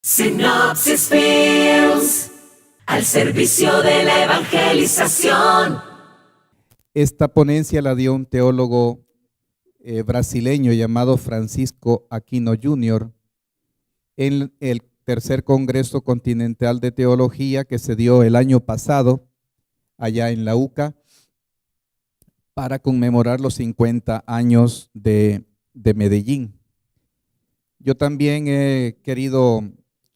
Sinopsis Films, al servicio de la evangelización. Esta ponencia la dio un teólogo brasileño llamado Francisco Aquino Jr. en el tercer Congreso Continental de Teología que se dio el año pasado allá en la UCA para conmemorar los 50 años de Medellín. Yo también he querido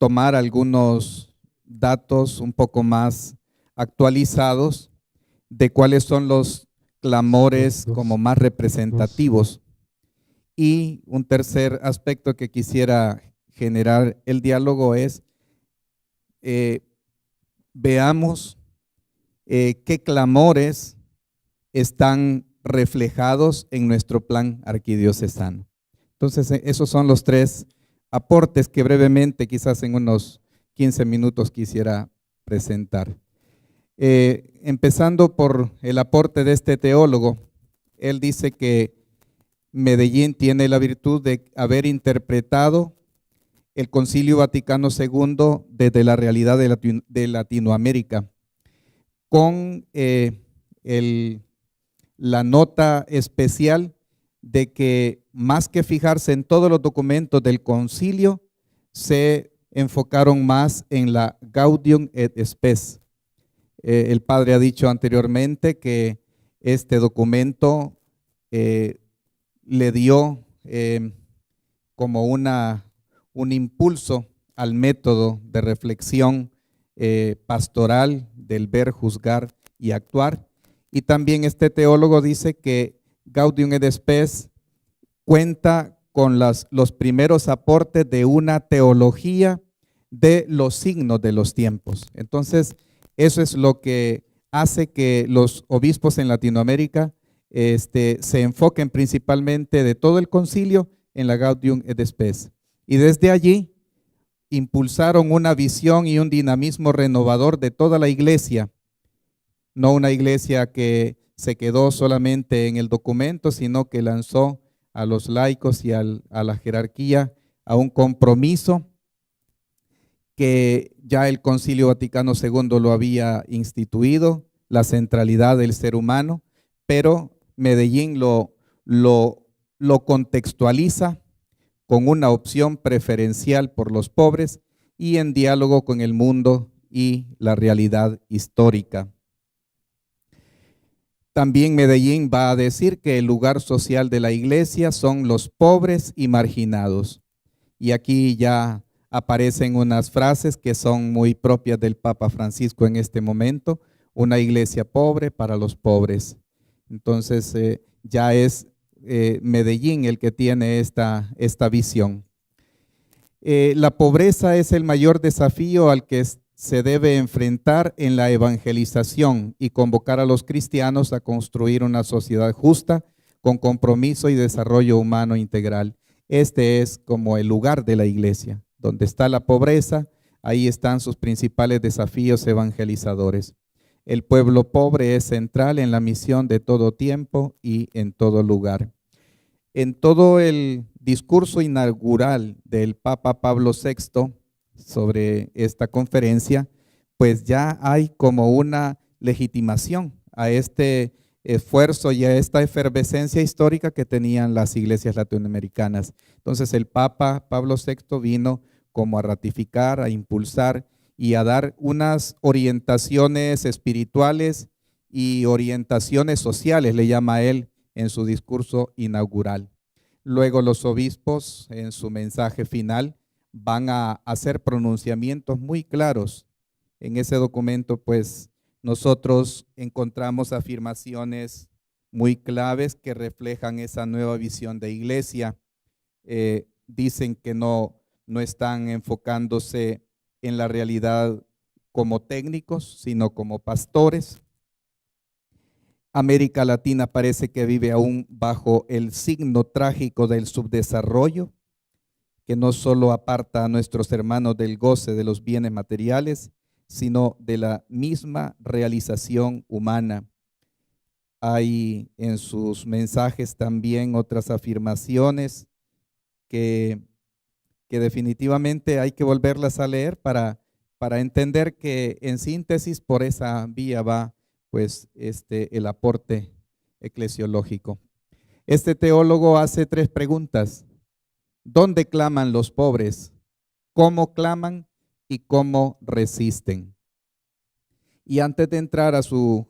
tomar algunos datos un poco más actualizados de cuáles son los clamores como más representativos. Y un tercer aspecto que quisiera generar el diálogo es, veamos qué clamores están reflejados en nuestro plan arquidiocesano. Entonces, esos son los tres aportes que brevemente, quizás en unos 15 minutos, quisiera presentar. Empezando por el aporte de este teólogo, él dice que Medellín tiene la virtud de haber interpretado el Concilio Vaticano II desde la realidad de Latinoamérica, con la nota especial de que más que fijarse en todos los documentos del concilio, se enfocaron más en la Gaudium et Spes. El padre ha dicho anteriormente que este documento le dio como un impulso al método de reflexión pastoral del ver, juzgar y actuar. Y también este teólogo dice que Gaudium et Spes cuenta con los primeros aportes de una teología de los signos de los tiempos. Entonces, eso es lo que hace que los obispos en Latinoamérica se enfoquen principalmente de todo el concilio en la Gaudium et Spes. Y desde allí impulsaron una visión y un dinamismo renovador de toda la iglesia, no una iglesia que se quedó solamente en el documento, sino que lanzó a los laicos y a la jerarquía a un compromiso que ya el Concilio Vaticano II lo había instituido, la centralidad del ser humano, pero Medellín lo contextualiza con una opción preferencial por los pobres y en diálogo con el mundo y la realidad histórica. También Medellín va a decir que el lugar social de la iglesia son los pobres y marginados. Y aquí ya aparecen unas frases que son muy propias del Papa Francisco en este momento: una iglesia pobre para los pobres. Entonces ya es Medellín el que tiene esta visión. La pobreza es el mayor desafío al que se debe enfrentar en la evangelización y convocar a los cristianos a construir una sociedad justa con compromiso y desarrollo humano integral. Este es como el lugar de la iglesia, donde está la pobreza, ahí están sus principales desafíos evangelizadores. El pueblo pobre es central en la misión de todo tiempo y en todo lugar. En todo el discurso inaugural del Papa Pablo VI sobre esta conferencia, pues ya hay como una legitimación a este esfuerzo y a esta efervescencia histórica que tenían las iglesias latinoamericanas. Entonces el Papa Pablo VI vino como a ratificar, a impulsar y a dar unas orientaciones espirituales y orientaciones sociales, le llama él en su discurso inaugural. Luego los obispos en su mensaje final van a hacer pronunciamientos muy claros. En ese documento pues nosotros encontramos afirmaciones muy claves que reflejan esa nueva visión de iglesia. Dicen que no están enfocándose en la realidad como técnicos, sino como pastores. América Latina parece que vive aún bajo el signo trágico del subdesarrollo, que no solo aparta a nuestros hermanos del goce de los bienes materiales, sino de la misma realización humana. Hay en sus mensajes también otras afirmaciones que que definitivamente hay que volverlas a leer para entender que en síntesis por esa vía va pues el aporte eclesiológico. Este teólogo hace 3 preguntas. ¿Dónde claman los pobres? ¿Cómo claman y cómo resisten? Y antes de entrar a su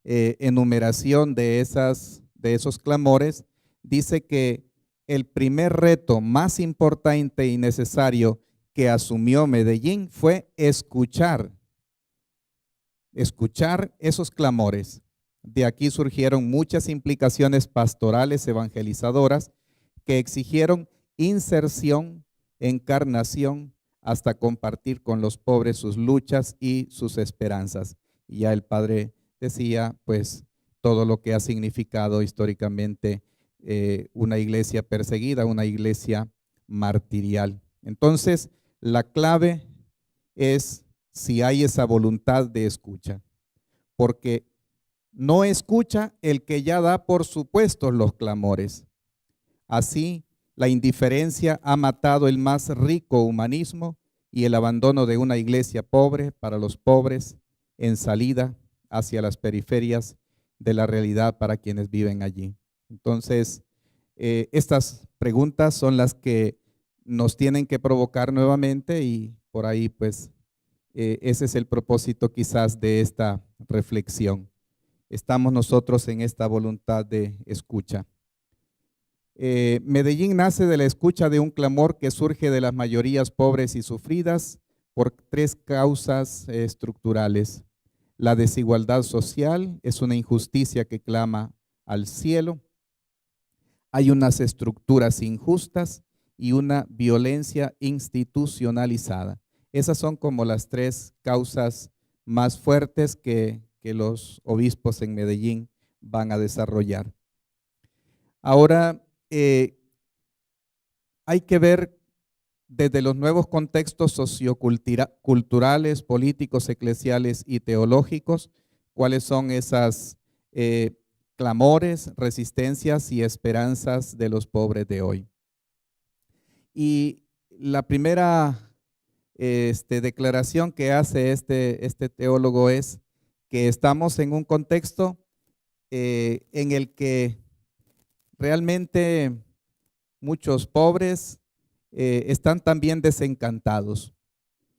enumeración de esos clamores, dice que el primer reto más importante y necesario que asumió Medellín fue escuchar esos clamores. De aquí surgieron muchas implicaciones pastorales evangelizadoras que exigieron inserción, encarnación, hasta compartir con los pobres sus luchas y sus esperanzas. Y ya el padre decía, pues, todo lo que ha significado históricamente una iglesia perseguida, una iglesia martirial. Entonces, la clave es si hay esa voluntad de escucha, porque no escucha el que ya da por supuesto los clamores. Así, la indiferencia ha matado el más rico humanismo y el abandono de una iglesia pobre para los pobres en salida hacia las periferias de la realidad para quienes viven allí. Entonces, estas preguntas son las que nos tienen que provocar nuevamente y por ahí pues ese es el propósito quizás de esta reflexión. Estamos nosotros en esta voluntad de escucha. Medellín nace de la escucha de un clamor que surge de las mayorías pobres y sufridas por 3 causas estructurales. La desigualdad social es una injusticia que clama al cielo. Hay unas estructuras injustas y una violencia institucionalizada. Esas son como las 3 causas más fuertes que los obispos en Medellín van a desarrollar. Ahora, hay que ver desde los nuevos contextos socioculturales, políticos, eclesiales y teológicos, cuáles son esas clamores, resistencias y esperanzas de los pobres de hoy. Y la primera declaración que hace este teólogo es que estamos en un contexto en el que realmente muchos pobres están también desencantados.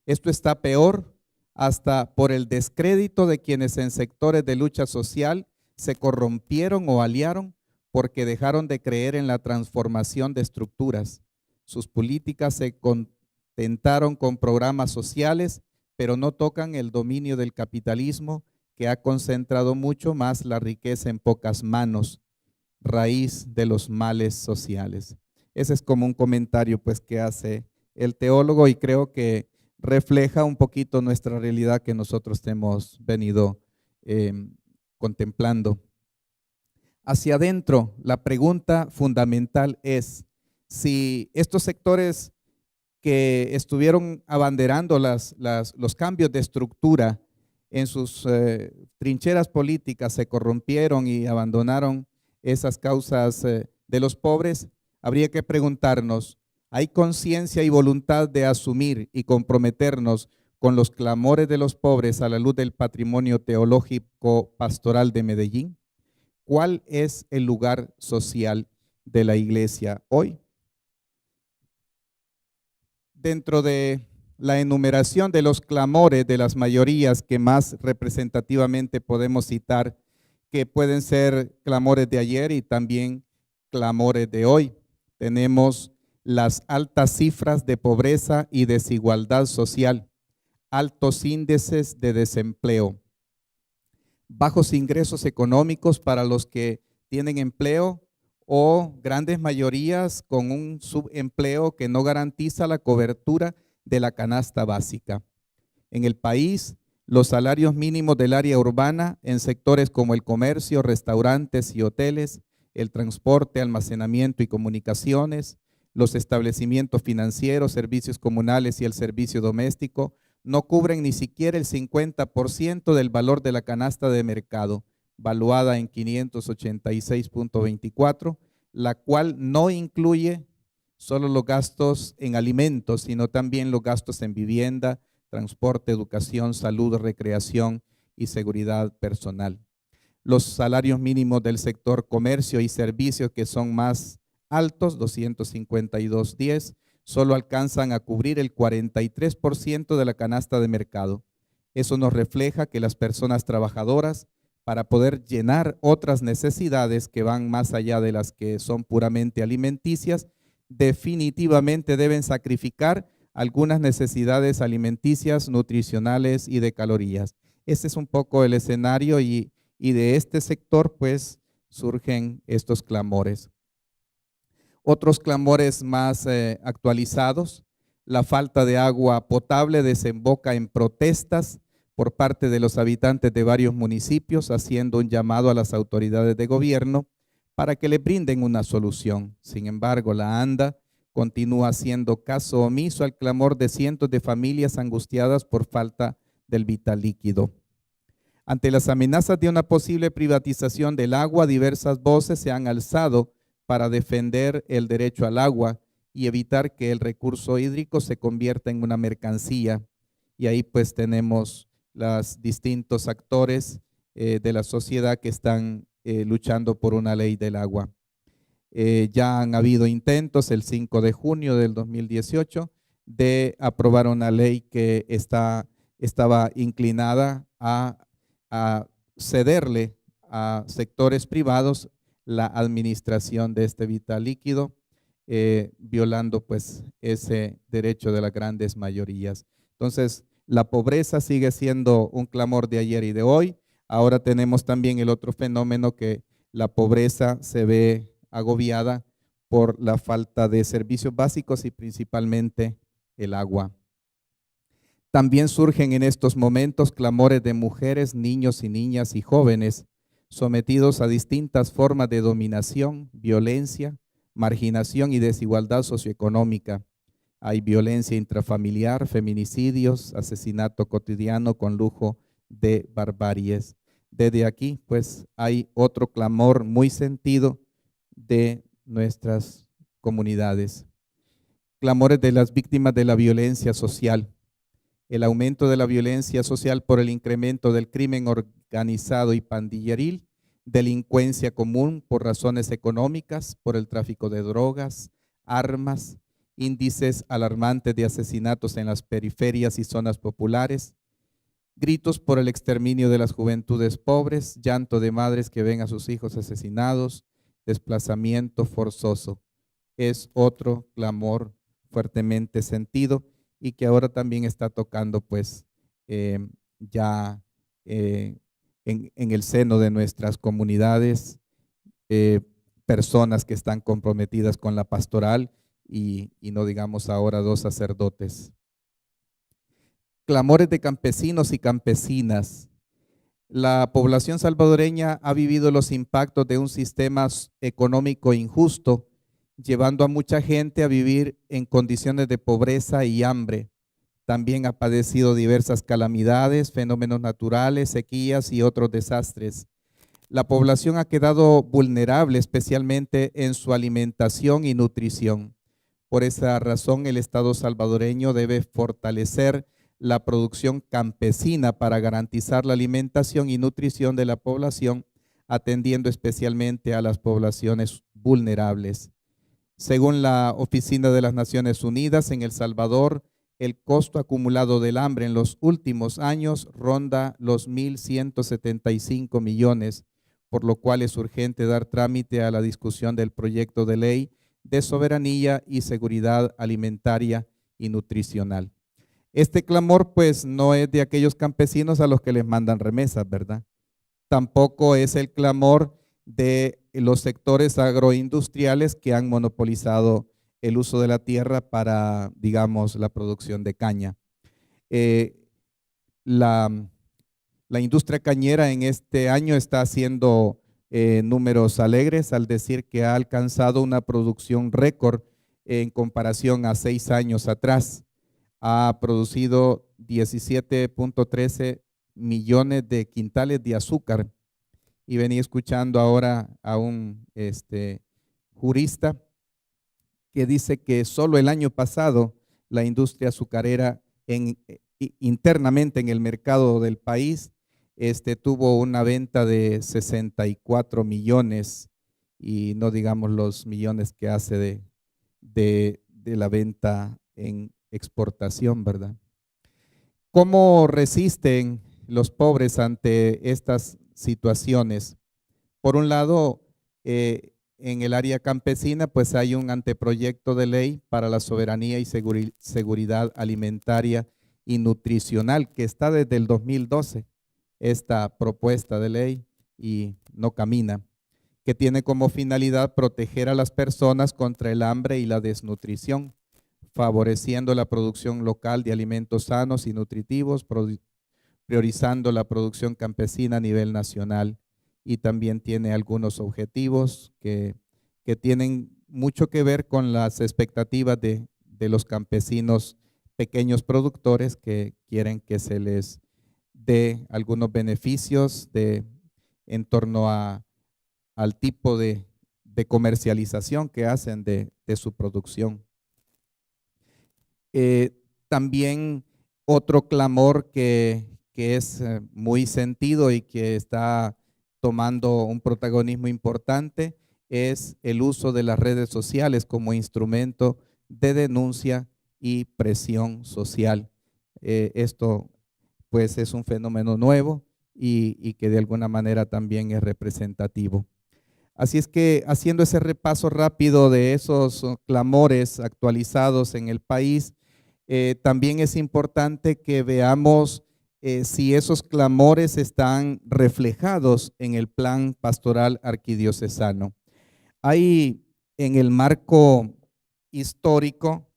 Esto está peor hasta por el descrédito de quienes en sectores de lucha social se corrompieron o aliaron porque dejaron de creer en la transformación de estructuras. Sus políticas se contentaron con programas sociales, pero no tocan el dominio del capitalismo que ha concentrado mucho más la riqueza en pocas manos, raíz de los males sociales. Ese es como un comentario pues que hace el teólogo y creo que refleja un poquito nuestra realidad que nosotros hemos venido contemplando. Hacia adentro, la pregunta fundamental es si estos sectores que estuvieron abanderando los cambios de estructura en sus trincheras políticas se corrompieron y abandonaron esas causas de los pobres, habría que preguntarnos, ¿hay conciencia y voluntad de asumir y comprometernos con los clamores de los pobres a la luz del patrimonio teológico pastoral de Medellín? ¿Cuál es el lugar social de la iglesia hoy? Dentro de la enumeración de los clamores de las mayorías que más representativamente podemos citar, que pueden ser clamores de ayer y también clamores de hoy, tenemos las altas cifras de pobreza y desigualdad social, altos índices de desempleo, bajos ingresos económicos para los que tienen empleo o grandes mayorías con un subempleo que no garantiza la cobertura de la canasta básica. En el país, los salarios mínimos del área urbana en sectores como el comercio, restaurantes y hoteles, el transporte, almacenamiento y comunicaciones, los establecimientos financieros, servicios comunales y el servicio doméstico no cubren ni siquiera el 50% del valor de la canasta de mercado, valuada en 586.24, la cual no incluye solo los gastos en alimentos, sino también los gastos en vivienda, transporte, educación, salud, recreación y seguridad personal. Los salarios mínimos del sector comercio y servicios, que son más altos, 252.10, solo alcanzan a cubrir el 43% de la canasta de mercado. Eso nos refleja que las personas trabajadoras, para poder llenar otras necesidades que van más allá de las que son puramente alimenticias, definitivamente deben sacrificar algunas necesidades alimenticias, nutricionales y de calorías. Este es un poco el escenario y de este sector pues surgen estos clamores. Otros clamores más actualizados: la falta de agua potable desemboca en protestas por parte de los habitantes de varios municipios, haciendo un llamado a las autoridades de gobierno para que le brinden una solución. Sin embargo, la ANDA continúa haciendo caso omiso al clamor de cientos de familias angustiadas por falta del vital líquido. Ante las amenazas de una posible privatización del agua, diversas voces se han alzado para defender el derecho al agua y evitar que el recurso hídrico se convierta en una mercancía. Y ahí pues tenemos los distintos actores de la sociedad que están luchando por una ley del agua. Ya han habido intentos el 5 de junio del 2018 de aprobar una ley que estaba inclinada a cederle a sectores privados la administración de este vital líquido, violando pues ese derecho de las grandes mayorías. Entonces, la pobreza sigue siendo un clamor de ayer y de hoy. Ahora tenemos también el otro fenómeno, que la pobreza se ve agobiada por la falta de servicios básicos y principalmente el agua. También surgen en estos momentos clamores de mujeres, niños y niñas y jóvenes sometidos a distintas formas de dominación, violencia, marginación y desigualdad socioeconómica. Hay violencia intrafamiliar, feminicidios, asesinato cotidiano con lujo de barbaries. Desde aquí, pues, hay otro clamor muy sentido de nuestras comunidades. Clamores de las víctimas de la violencia social. El aumento de la violencia social por el incremento del crimen organizado y pandilleril, delincuencia común por razones económicas, por el tráfico de drogas, armas, índices alarmantes de asesinatos en las periferias y zonas populares, gritos por el exterminio de las juventudes pobres, llanto de madres que ven a sus hijos asesinados, desplazamiento forzoso. Es otro clamor fuertemente sentido y que ahora también está tocando pues ya en el seno de nuestras comunidades, personas que están comprometidas con la pastoral y no digamos ahora 2 sacerdotes. Clamores de campesinos y campesinas. La población salvadoreña ha vivido los impactos de un sistema económico injusto, llevando a mucha gente a vivir en condiciones de pobreza y hambre. También ha padecido diversas calamidades, fenómenos naturales, sequías y otros desastres. La población ha quedado vulnerable, especialmente en su alimentación y nutrición. Por esa razón, el Estado salvadoreño debe fortalecer la producción campesina para garantizar la alimentación y nutrición de la población, atendiendo especialmente a las poblaciones vulnerables. Según la Oficina de las Naciones Unidas, en El Salvador, el costo acumulado del hambre en los últimos años ronda los 1.175 millones, por lo cual es urgente dar trámite a la discusión del proyecto de ley de soberanía y seguridad alimentaria y nutricional. Este clamor pues no es de aquellos campesinos a los que les mandan remesas, ¿verdad? Tampoco es el clamor de los sectores agroindustriales que han monopolizado el uso de la tierra para, digamos, la producción de caña. La industria cañera en este año está haciendo números alegres al decir que ha alcanzado una producción récord en comparación a 6 años atrás. Ha producido 17.13 millones de quintales de azúcar. Y venía escuchando ahora a un jurista que dice que solo el año pasado la industria azucarera internamente en el mercado del país tuvo una venta de 64 millones y no digamos los millones que hace de la venta en exportación, ¿verdad? ¿Cómo resisten los pobres ante estas situaciones? Por un lado, en el área campesina, pues hay un anteproyecto de ley para la soberanía y seguridad alimentaria y nutricional que está desde el 2012, esta propuesta de ley, y no camina, que tiene como finalidad proteger a las personas contra el hambre y la desnutrición, favoreciendo la producción local de alimentos sanos y nutritivos, priorizando la producción campesina a nivel nacional, y también tiene algunos objetivos que tienen mucho que ver con las expectativas de los campesinos pequeños productores que quieren que se les dé algunos beneficios en torno al tipo de comercialización que hacen de su producción. También otro clamor que es muy sentido y que está tomando un protagonismo importante es el uso de las redes sociales como instrumento de denuncia y presión social. Esto pues es un fenómeno nuevo y que de alguna manera también es representativo. Así es que haciendo ese repaso rápido de esos clamores actualizados en el país, también es importante que veamos si esos clamores están reflejados en el plan pastoral arquidiocesano. Hay en el marco histórico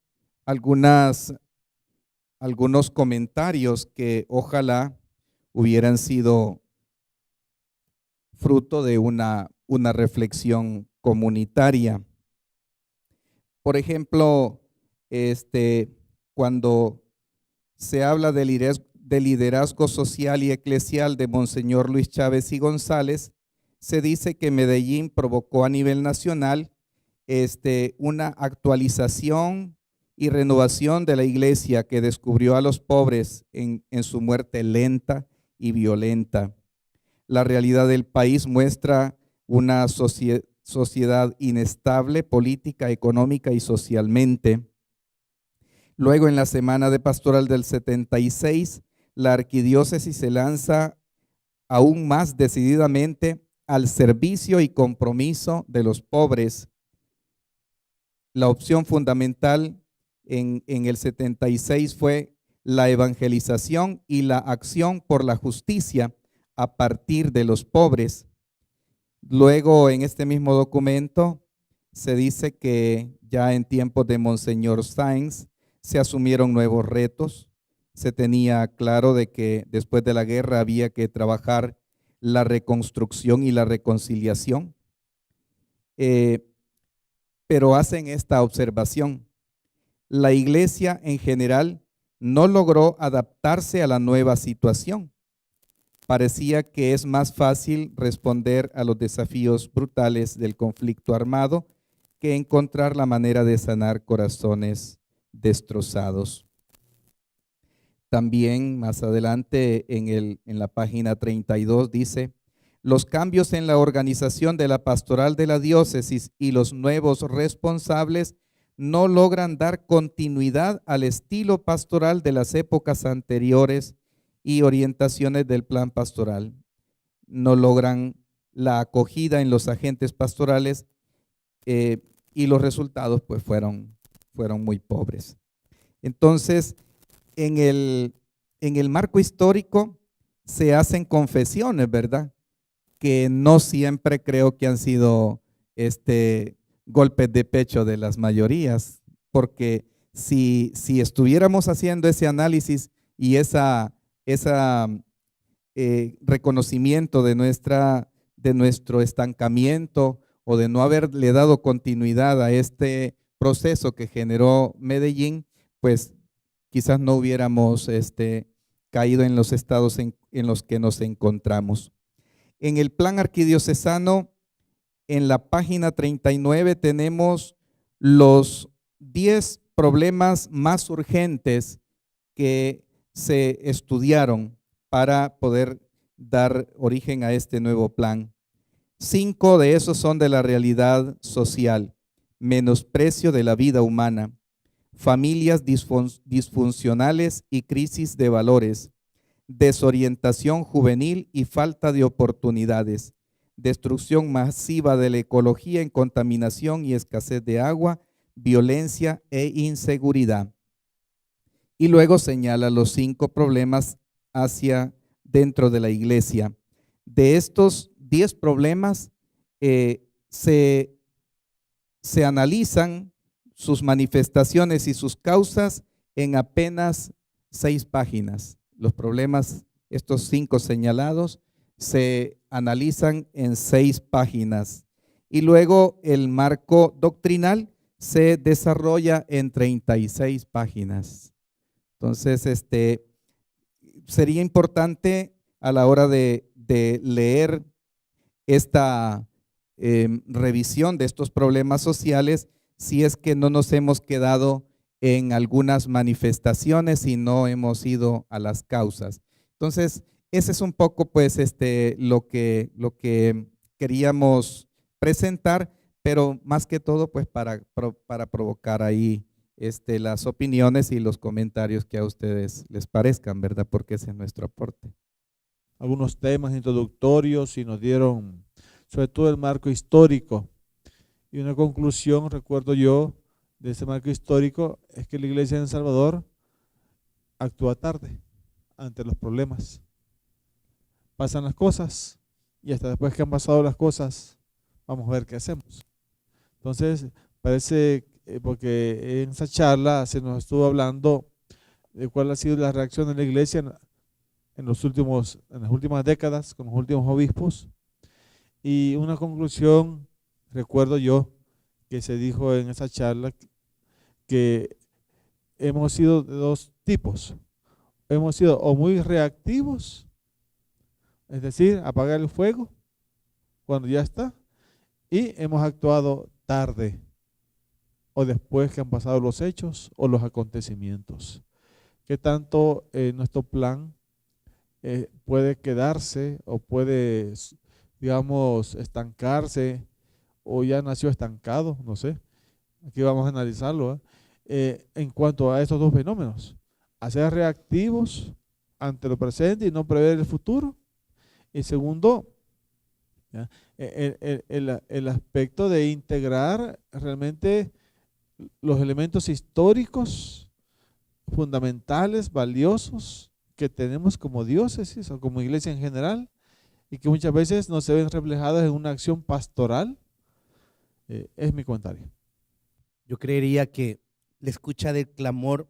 algunos comentarios que ojalá hubieran sido fruto de una reflexión comunitaria. Por ejemplo, cuando se habla del liderazgo social y eclesial de Monseñor Luis Chávez y González, se dice que Medellín provocó a nivel nacional una actualización y renovación de la iglesia que descubrió a los pobres en su muerte lenta y violenta. La realidad del país muestra una sociedad inestable política, económica y socialmente. Luego, en la semana de pastoral del 76, la arquidiócesis se lanza aún más decididamente al servicio y compromiso de los pobres. La opción fundamental en el 76 fue la evangelización y la acción por la justicia a partir de los pobres. Luego, en este mismo documento, se dice que ya en tiempos de Monseñor Sáenz se asumieron nuevos retos. Se tenía claro de que después de la guerra había que trabajar la reconstrucción y la reconciliación. Pero hacen esta observación: la iglesia en general no logró adaptarse a la nueva situación. Parecía que es más fácil responder a los desafíos brutales del conflicto armado que encontrar la manera de sanar corazones destrozados. También más adelante en la página 32 dice: los cambios en la organización de la pastoral de la diócesis y los nuevos responsables no logran dar continuidad al estilo pastoral de las épocas anteriores y orientaciones del plan pastoral. No logran la acogida en los agentes pastorales y los resultados pues fueron muy pobres. Entonces, en el marco histórico se hacen confesiones, ¿verdad? Que no siempre creo que han sido golpes de pecho de las mayorías, porque si estuviéramos haciendo ese análisis y ese reconocimiento de nuestro estancamiento o de no haberle dado continuidad a este proceso que generó Medellín, pues quizás no hubiéramos caído en los estados en los que nos encontramos. En el plan arquidiocesano, en la página 39 tenemos los 10 problemas más urgentes que se estudiaron para poder dar origen a este nuevo plan. 5 de esos son de la realidad social: menosprecio de la vida humana, familias disfuncionales y crisis de valores, desorientación juvenil y falta de oportunidades, destrucción masiva de la ecología en contaminación y escasez de agua, violencia e inseguridad. Y luego señala los 5 problemas hacia dentro de la iglesia. De estos 10 problemas se analizan sus manifestaciones y sus causas en apenas 6 páginas. Los problemas, estos 5 señalados, se analizan en 6 páginas. Y luego el marco doctrinal se desarrolla en 36 páginas. Entonces, sería importante a la hora de leer esta revisión de estos problemas sociales, si es que no nos hemos quedado en algunas manifestaciones y no hemos ido a las causas. Entonces, ese es un poco pues lo que queríamos presentar, pero más que todo pues para provocar ahí las opiniones y los comentarios que a ustedes les parezcan, ¿verdad? Porque ese es nuestro aporte. Algunos temas introductorios y nos dieron sobre todo el marco histórico. Y una conclusión, recuerdo yo, de ese marco histórico es que la iglesia en El Salvador actúa tarde ante los problemas. Pasan las cosas y hasta después que han pasado las cosas, vamos a ver qué hacemos. Entonces, parece, porque en esa charla se nos estuvo hablando de cuál ha sido la reacción de la iglesia en las últimas décadas con los últimos obispos. Y una conclusión, recuerdo yo, que se dijo en esa charla, que hemos sido de 2 tipos. Hemos sido o muy reactivos, es decir, apagar el fuego cuando ya está, y hemos actuado tarde o después que han pasado los hechos o los acontecimientos. ¿Qué tanto nuestro plan puede quedarse o puede, digamos, estancarse o ya nació estancado? No sé. Aquí vamos a analizarlo. En cuanto a estos 2 fenómenos, a ser reactivos ante lo presente y no prever el futuro. Y segundo, ¿ya? El aspecto de integrar realmente los elementos históricos fundamentales, valiosos que tenemos como diócesis o como iglesia en general y que muchas veces no se ven reflejados en una acción pastoral. Es mi comentario. Yo creería que la escucha del clamor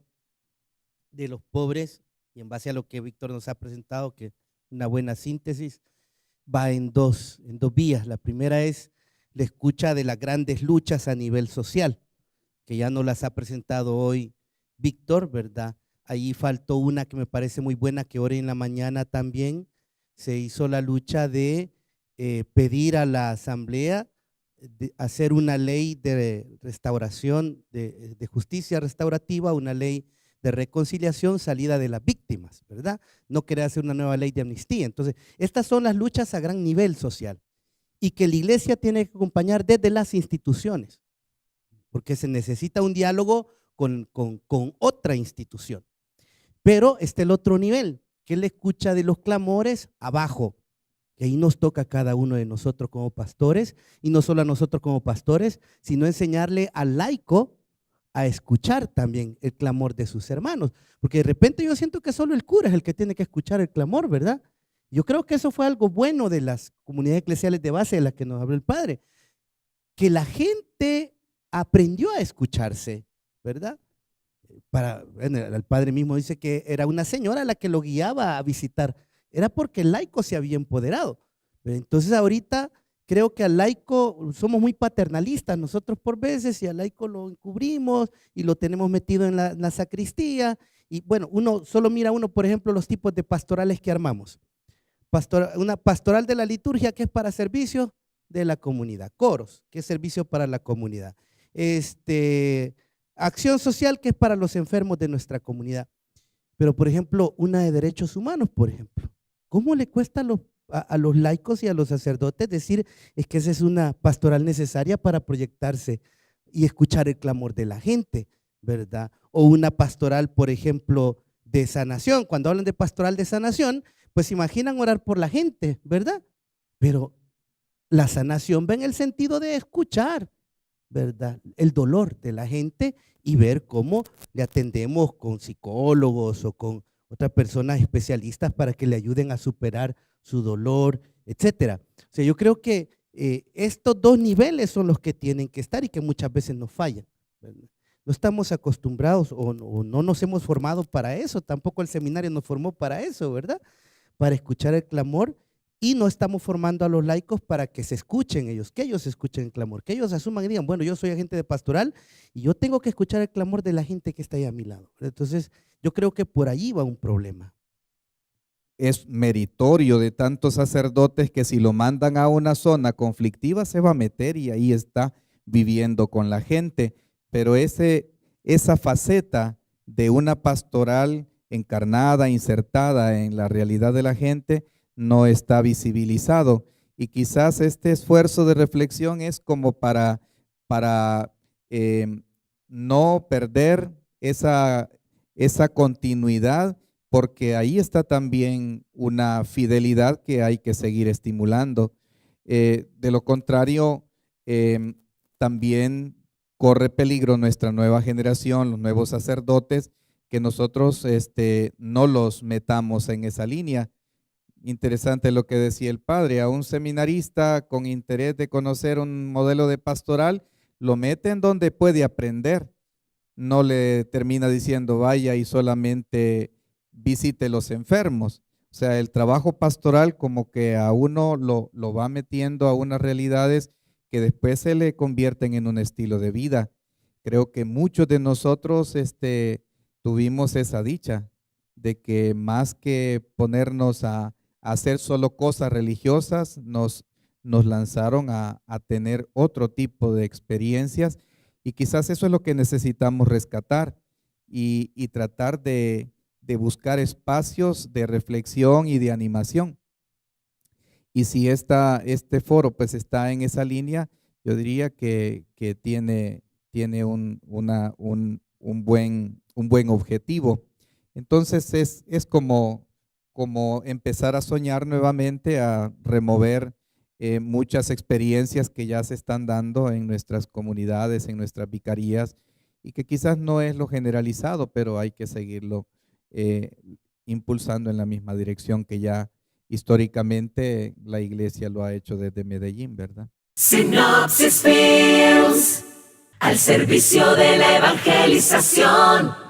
de los pobres, y en base a lo que Víctor nos ha presentado, que una buena síntesis, va en dos vías. La primera es la escucha de las grandes luchas a nivel social, que ya nos las ha presentado hoy Víctor, ¿verdad? Ahí faltó una que me parece muy buena, que hoy en la mañana también se hizo la lucha de pedir a la asamblea de hacer una ley de restauración, de justicia restaurativa, una ley de reconciliación salida de las víctimas, ¿verdad? No querer hacer una nueva ley de amnistía. Entonces, estas son las luchas a gran nivel social y que la iglesia tiene que acompañar desde las instituciones, porque se necesita un diálogo con otra institución. Pero está el otro nivel, que es la escucha de los clamores abajo, que ahí nos toca a cada uno de nosotros como pastores, y no solo a nosotros como pastores, sino enseñarle al laico a escuchar también el clamor de sus hermanos, porque de repente yo siento que solo el cura es el que tiene que escuchar el clamor, ¿verdad? Yo creo que eso fue algo bueno de las comunidades eclesiales de base de las que nos habló el padre, que la gente aprendió a escucharse, ¿verdad? El padre mismo dice que era una señora la que lo guiaba a visitar, era porque el laico se había empoderado. Entonces ahorita creo que al laico somos muy paternalistas nosotros por veces, y al laico lo encubrimos y lo tenemos metido en la sacristía. Y bueno, uno solo mira por ejemplo, los tipos de pastorales que armamos. Una pastoral de la liturgia, que es para servicio de la comunidad. Coros, que es servicio para la comunidad. acción social que es para los enfermos de nuestra comunidad. Pero, por ejemplo, una de derechos humanos, por ejemplo. ¿Cómo le cuesta a los laicos y a los sacerdotes decir es que esa es una pastoral necesaria para proyectarse y escuchar el clamor de la gente, ¿verdad? O una pastoral, por ejemplo, de sanación. Cuando hablan de pastoral de sanación, pues imaginan orar por la gente, ¿verdad? Pero la sanación va en el sentido de escuchar, ¿verdad? El dolor de la gente y ver cómo le atendemos con psicólogos o con otras personas especialistas para que le ayuden a superar su dolor, etcétera. O sea, yo creo que estos dos niveles son los que tienen que estar y que muchas veces nos fallan, ¿verdad? No estamos acostumbrados o no nos hemos formado para eso, tampoco el seminario nos formó para eso, ¿verdad? Para escuchar el clamor, y no estamos formando a los laicos para que se escuchen ellos, que ellos escuchen el clamor, que ellos asuman y digan, bueno, yo soy agente de pastoral y yo tengo que escuchar el clamor de la gente que está ahí a mi lado. Entonces, yo creo que por allí va un problema. Es meritorio de tantos sacerdotes que si lo mandan a una zona conflictiva se va a meter y ahí está viviendo con la gente. Pero esa faceta de una pastoral encarnada, insertada en la realidad de la gente, no está visibilizado. Y quizás este esfuerzo de reflexión es como para no perder esa continuidad, porque ahí está también una fidelidad que hay que seguir estimulando. De lo contrario, también corre peligro nuestra nueva generación, los nuevos sacerdotes, que nosotros no los metamos en esa línea. Interesante lo que decía el padre, a un seminarista con interés de conocer un modelo de pastoral, lo mete en donde puede aprender. No le termina diciendo vaya y solamente visite los enfermos. O sea, el trabajo pastoral como que a uno lo va metiendo a unas realidades que después se le convierten en un estilo de vida. Creo que muchos de nosotros tuvimos esa dicha de que más que ponernos a hacer solo cosas religiosas, nos lanzaron a tener otro tipo de experiencias, y quizás eso es lo que necesitamos rescatar y tratar de buscar espacios de reflexión y de animación. Y si este foro pues está en esa línea, yo diría que tiene un buen objetivo. Entonces es como empezar a soñar nuevamente, a remover muchas experiencias que ya se están dando en nuestras comunidades, en nuestras vicarías, y que quizás no es lo generalizado, pero hay que seguirlo impulsando en la misma dirección que ya históricamente la iglesia lo ha hecho desde Medellín, ¿verdad? Synopsis Films, al servicio de la evangelización.